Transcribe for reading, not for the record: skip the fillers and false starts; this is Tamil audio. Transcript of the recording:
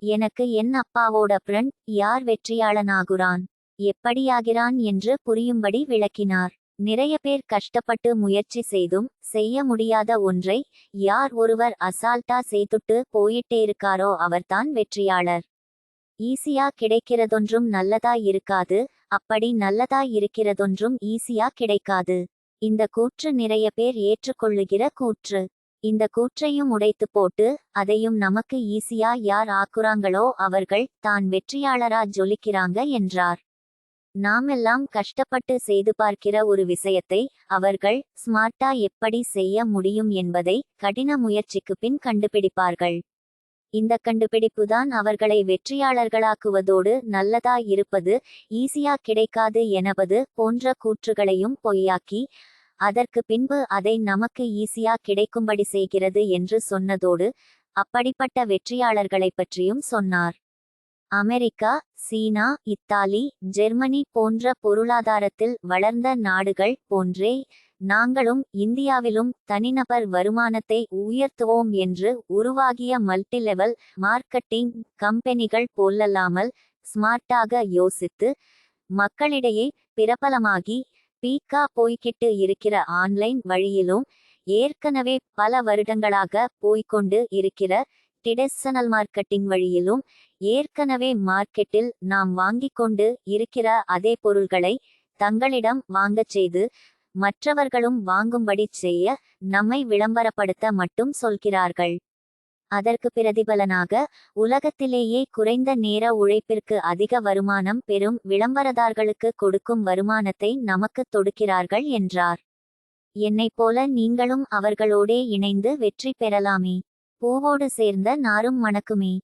எனக்கு என் அப்பாவோட ஃப்ரெண்ட் யார் வெற்றியாளனாகுறான், எப்படியாகிறான் என்று புரியும்படி விளக்கினார். நிறைய பேர் கஷ்டப்பட்டு முயற்சி செய்தும் செய்ய முடியாத ஒன்றை யார் ஒருவர் அசால்ட்டா செய்துட்டு போயிட்டே இருக்காரோ அவர்தான் வெற்றியாளர். ஈஸியா கிடைக்கிறதொன்றும் நல்லதா இருக்காது, அப்படி நல்லதா இருக்கிறதொன்றும் ஈஸியா கிடைக்காது. இந்த கூற்று நிறைய பேர் ஏற்றுக்கொள்ளுகிற கூற்று. இந்த கூற்றையும் உடைத்து போட்டு அதையும் நமக்கு ஈஸியா யார் ஆக்குறாங்களோ அவர்கள் தான் வெற்றியாளரா ஜொலிக்கிறாங்க என்றார். நாமெல்லாம் கஷ்டப்பட்டு செய்து பார்க்கிற ஒரு விஷயத்தை அவர்கள் ஸ்மார்ட்டா எப்படி செய்ய முடியும் என்பதை கடின முயற்சிக்கு பின் கண்டுபிடிப்பார்கள். இந்த கண்டுபிடிப்புதான் அவர்களை வெற்றியாளர்களாக்குவதோடு நல்லதா இருப்பது ஈஸியா கிடைக்காது எனவது போன்ற கூற்றுகளையும் பொய்யாக்கி அதற்கு பின்பு அதை நமக்கு ஈஸியா கிடைக்கும்படி செய்கிறது என்று சொன்னதோடு அப்படிப்பட்ட வெற்றியாளர்களை பற்றியும் சொன்னார். அமெரிக்கா, சீனா, இத்தாலி, ஜெர்மனி போன்ற பொருளாதாரத்தில் வளர்ந்த நாடுகள் போன்றே நாங்களும் இந்தியாவிலும் தனிநபர் வருமானத்தை உயர்த்துவோம் என்று உருவாகிய மல்டிலெவல் மார்க்கெட்டிங் கம்பெனிகள் போலல்லாமல் ஸ்மார்ட்டாக யோசித்து மக்களிடையே பிரபலமாகி பீக்கா போய்கிட்டு இருக்கிற ஆன்லைன் வழியிலும் ஏற்கனவே பல வருடங்களாக போய்கொண்டு இருக்கிற டிரெடிஷனல் மார்க்கெட்டிங் வழியிலும் ஏற்கனவே மார்க்கெட்டில் நாம் வாங்கிக் கொண்டு இருக்கிற அதே பொருள்களை தங்களிடம் வாங்கச் செய்து மற்றவர்களும் வாங்கும்படி செய்ய நம்மை விளம்பரப்படுத்த மட்டும் சொல்கிறார்கள். அதற்கு பிரதிபலனாக உலகத்திலேயே குறைந்த நேர உழைப்பிற்கு அதிக வருமானம் பெறும் விளம்பரதார்களுக்கு கொடுக்கும் வருமானத்தை நமக்கு தொடுக்கிறார்கள் என்றார். என்னைப் போல நீங்களும் அவர்களோடே இணைந்து வெற்றி பெறலாமே. பூவோடு சேர்ந்த நாரும் மணக்குமே.